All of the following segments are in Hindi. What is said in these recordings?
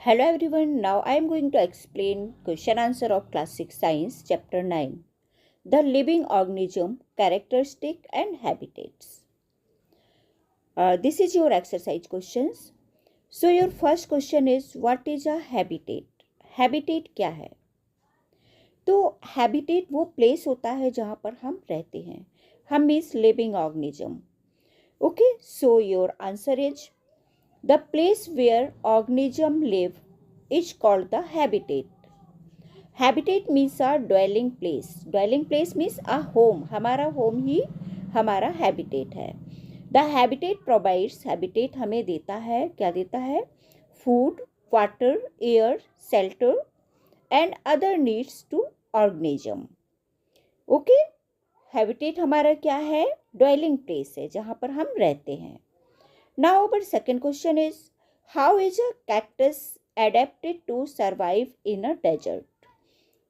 Hello everyone, now I am going to explain question answer of class 6 science chapter 9, the living organism, characteristic and habitats. This is your exercise questions. So your first question is, what is a habitat? Habitat क्या है? तो habitat वो place होता है जहाँ पर हम रहते हैं. हम means living organism. Okay, so your answer is the place where organism live is called the habitat. Habitat means a dwelling place. Dwelling place means a home. हमारा home ही हमारा habitat है. The habitat provides, habitat हमें देता है, क्या देता है? Food, water, air, shelter and other needs to organism. Okay? Habitat हमारा क्या है? Dwelling place है, जहाँ पर हम रहते हैं. Now our second question is, how is a cactus adapted to survive in a desert?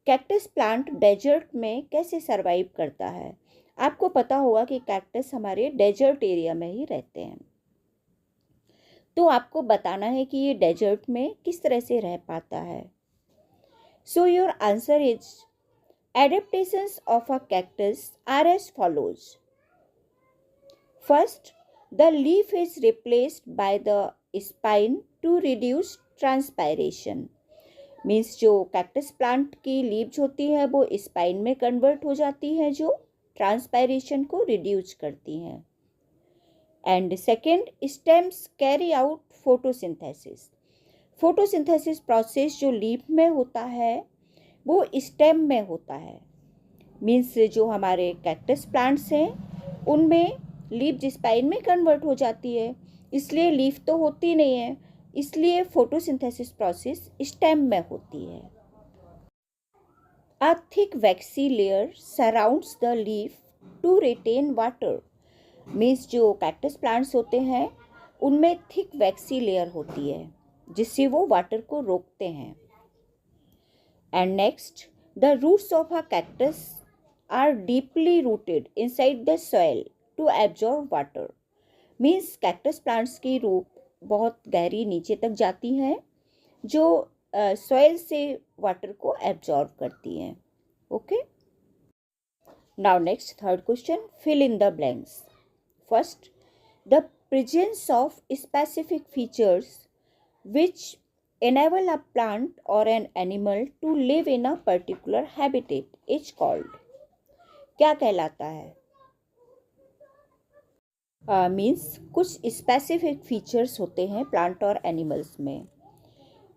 Cactus plant desert में कैसे सरवाइव करता है? आपको पता होगा कि कैक्टस हमारे डेजर्ट एरिया में ही रहते हैं, तो आपको बताना है कि ये डेजर्ट में किस तरह से रह पाता है. So your answer is, adaptations of a cactus are as follows. First, the leaf is replaced by the spine to reduce transpiration. Means जो कैक्टस प्लांट की लीव्स होती है वो स्पाइन में कन्वर्ट हो जाती है, जो ट्रांसपायरेशन को रिड्यूस करती हैं. And second, stems carry out photosynthesis. Photosynthesis process जो लीफ में होता है वो स्टेम में होता है. मीन्स जो हमारे कैक्टस प्लांट्स हैं उनमें लीफ स्पाइन में कन्वर्ट हो जाती है, इसलिए लीफ तो होती नहीं है, इसलिए फोटोसिंथेसिस प्रोसेस स्टेम में होती है. A thick waxy layer surrounds the leaf to retain water. Means जो कैक्टस प्लांट्स होते हैं उनमें थिक वैक्सी लेयर होती है जिससे वो वाटर को रोकते हैं. And next, the roots of a cactus are deeply rooted inside the soil to absorb water. Means cactus plants की रूट बहुत गहरी नीचे तक जाती हैं जो सॉइल से वाटर को एब्जॉर्ब करती हैं. Okay, now next third question, fill in the blanks. First, the presence of specific features which enable a plant or an animal to live in a particular habitat is called. क्या कहलाता है? मीन्स कुछ स्पेसिफिक फीचर्स होते हैं प्लांट और एनिमल्स में,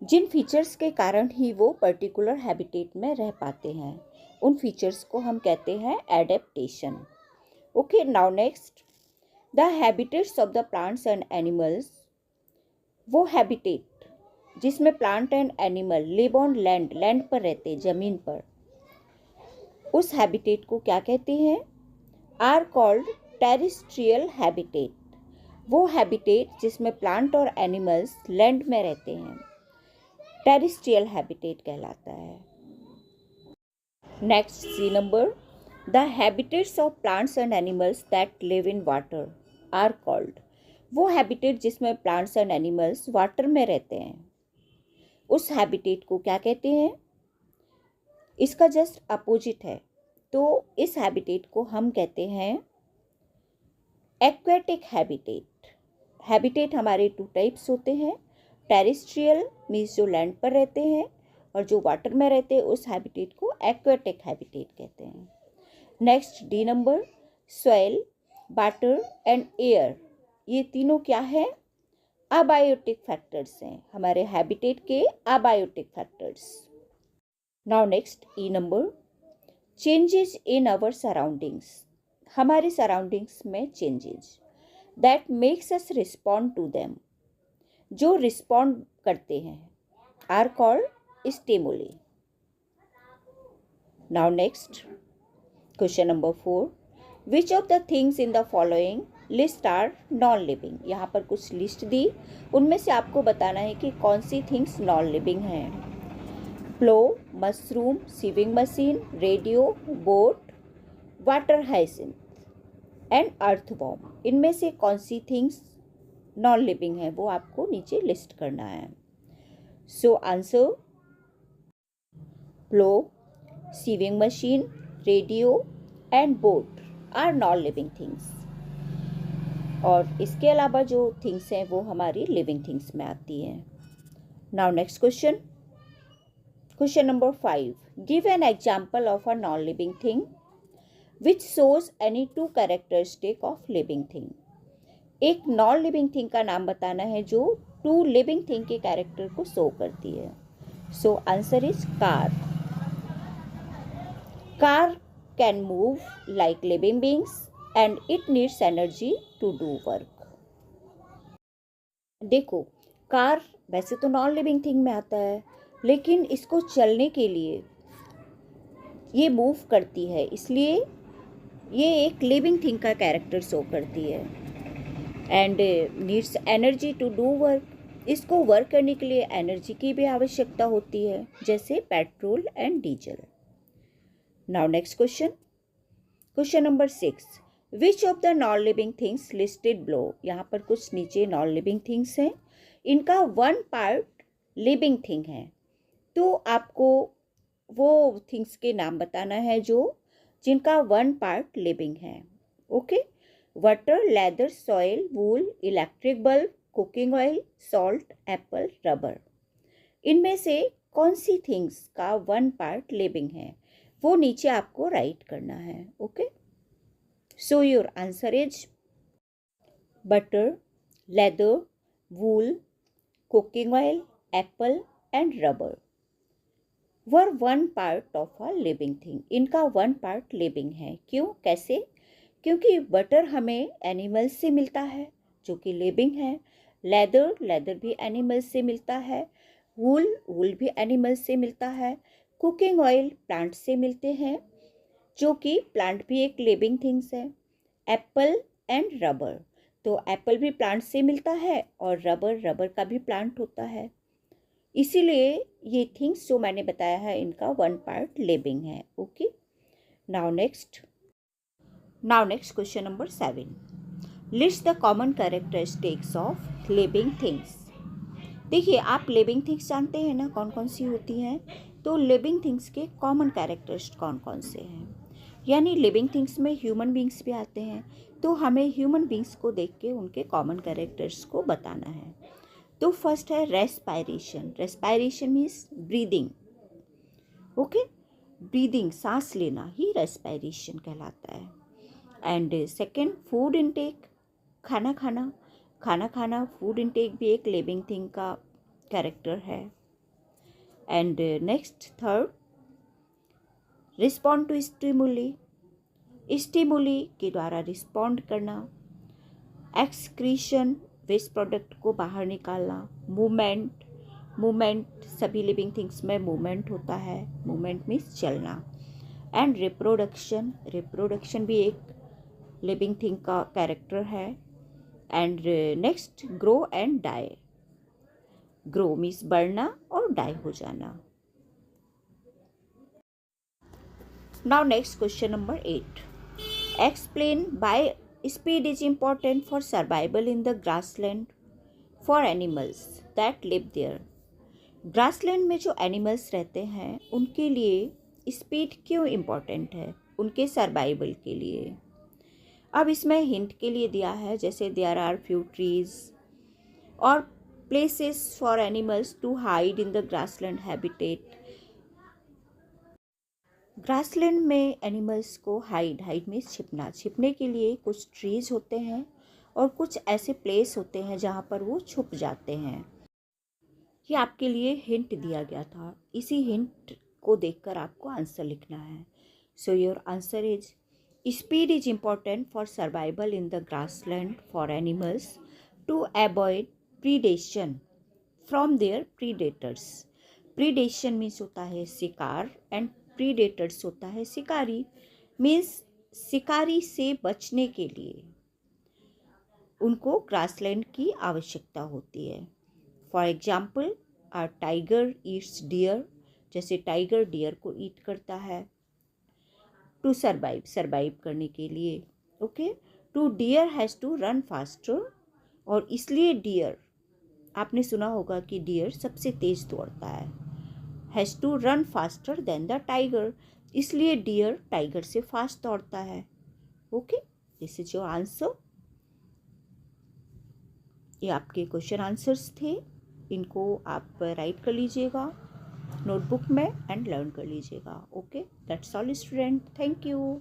जिन फीचर्स के कारण ही वो पर्टिकुलर हैबिटेट में रह पाते हैं. उन फीचर्स को हम कहते हैं adaptation. Okay, now next, the habitats of the plants and animals. वो हैबिटेट जिसमें plant and animal live on land, land पर रहते हैं, ज़मीन पर, उस हैबिटेट को क्या कहते हैं? Are called terrestrial habitat. वो हैबिटेट जिसमें प्लांट और एनिमल्स लैंड में रहते हैं टेरेस्ट्रियल हैबिटेट कहलाता है. Next, C number, the habitats of plants and animals that live in water are called. वो हैबिटेट जिसमें प्लांट्स एंड एनिमल्स वाटर में रहते हैं उस हैबिटेट को क्या कहते हैं? इसका जस्ट अपोजिट है, तो इस हैबिटेट को हम कहते हैं एक्वेटिक हैबिटेट. हैबिटेट हमारे टू टाइप्स होते हैं. टेरेस्ट्रियल मीन्स जो लैंड पर रहते हैं, और जो वाटर में रहते हैं उस हैबिटेट को एक्वेटिक हैबिटेट कहते हैं. Next, D number, soil, water and air. ये तीनों क्या है? अबायोटिक फैक्टर्स हैं, हमारे हैबिटेट के abiotic factors. Now next, E number, changes in our surroundings. हमारे सराउंडिंग्स में changes that makes us respond to them. जो रिस्पॉन्ड करते हैं are called stimuli. Now next, question number 4, which of the things in the following list are non living. यहाँ पर कुछ लिस्ट दी, उनमें से आपको बताना है कि कौन सी थिंग्स नॉन लिविंग हैं. Plough, mushroom, sewing machine, radio, boat, water hyacinth and earthworm. इनमें से कौन सी थिंग्स नॉन लिविंग है वो आपको नीचे लिस्ट करना है. So answer: plow, sewing machine, radio and boat are non-living things. और इसके अलावा जो थिंग्स हैं वो हमारी लिविंग थिंग्स में आती हैं. Now next question. Question number 5. Give an example of a non living thing which shows any two characteristic of living thing. एक नॉन लिविंग थिंग का नाम बताना है जो टू लिविंग थिंग के कैरेक्टर को शो करती है. So answer is car. Car can move like living beings and it needs energy to do work. देखो, कार वैसे तो नॉन लिविंग थिंग में आता है, लेकिन इसको चलने के लिए ये मूव करती है, इसलिए ये एक लिविंग थिंग का कैरेक्टर शो करती है. And needs energy to do work. इसको वर्क करने के लिए एनर्जी की भी आवश्यकता होती है, जैसे petrol and diesel. Now next question. Question number 6. Which of the non living things listed below. यहाँ पर कुछ नीचे नॉन लिविंग थिंग्स हैं, इनका वन पार्ट लिविंग थिंग है. तो आपको वो थिंग्स के नाम बताना है जिनका वन पार्ट लिविंग है. Okay. Water, leather, soil, wool, electric bulb, cooking oil, salt, apple, rubber. इनमें से कौन सी थिंग्स का वन पार्ट लिविंग है वो नीचे आपको राइट करना है. Okay. So your answer is butter, leather, wool, cooking oil, apple and rubber were one part of a living thing. इनका one part living है. क्यों, कैसे? क्योंकि बटर हमें एनिमल से मिलता है जो कि लिविंग है. लेदर भी एनिमल से मिलता है. वूल भी एनिमल से मिलता है. कुकिंग ऑयल प्लांट से मिलते हैं जो कि प्लांट भी एक लिविंग थिंग्स है. Apple and rubber. तो एप्पल भी प्लांट से मिलता है और रबर का भी प्लांट होता है. इसीलिए ये थिंग्स जो मैंने बताया है इनका वन पार्ट लिविंग है. Okay. Now next question number 7. List the common characteristics of living things. देखिए, आप लिविंग थिंग्स जानते हैं ना कौन कौन सी होती हैं. तो लिविंग थिंग्स के कॉमन कैरेक्टरिस्टिक्स कौन कौन से हैं, यानी लिविंग थिंग्स में ह्यूमन बींग्स भी आते हैं. तो हमें ह्यूमन बींग्स को देख के उनके कॉमन कैरेक्टर्स को बताना है. तो फर्स्ट है respiration. Respiration means breathing. Okay. Breathing, सांस लेना ही रेस्पायरेशन कहलाता है. एंड सेकेंड, फूड इनटेक, खाना खाना. फूड इनटेक भी एक लिविंग थिंग का कैरेक्टर है. And next, third, respond to stimuli के द्वारा रिस्पॉन्ड करना. एक्सक्रीशन, वेस्ट प्रोडक्ट को बाहर निकालना. मूवमेंट, सभी लिविंग थिंग्स में मूवमेंट होता है. मूवमेंट मीन्स चलना. एंड रिप्रोडक्शन भी एक लिविंग थिंग का कैरेक्टर है. And next, grow and die. Grow means बढ़ना और डाई हो जाना. Now next question number 8. Explain why speed is important for survival in the grassland for animals that live there. Grassland में जो एनिमल्स रहते हैं उनके लिए स्पीड क्यों इम्पॉर्टेंट है उनके सर्वाइवल के लिए. अब इसमें हिंट के लिए दिया है, जैसे देयर आर फ्यू ट्रीज और places for animals to hide in the grassland habitat. Grassland में एनिमल्स को हाइड में छिपने के लिए कुछ ट्रीज होते हैं और कुछ ऐसे प्लेस होते हैं जहाँ पर वो छुप जाते हैं. ये आपके लिए हिंट दिया गया था. इसी हिंट को देखकर आपको आंसर लिखना है. So your answer is speed is important for survival in the grassland for animals to avoid predation from their predators. Predation means होता है शिकार एंड प्रीडेटर्स होता है शिकारी. मीन्स शिकारी से बचने के लिए उनको ग्रासलैंड की आवश्यकता होती है. For example, a tiger eats deer. जैसे टाइगर डियर को ईट करता है. टू सर्वाइव करने के लिए. Okay. To deer has to run faster. और इसलिए डियर आपने सुना होगा कि डियर सबसे तेज दौड़ता है, has to run faster than the tiger, इसलिए डियर टाइगर से फास्ट दौड़ता है। Okay, this is your answer. ये आपके क्वेश्चन आंसर्स थे, इनको आप राइट कर लीजिएगा नोटबुक में एंड लर्न कर लीजिएगा। Okay, that's all student, thank you.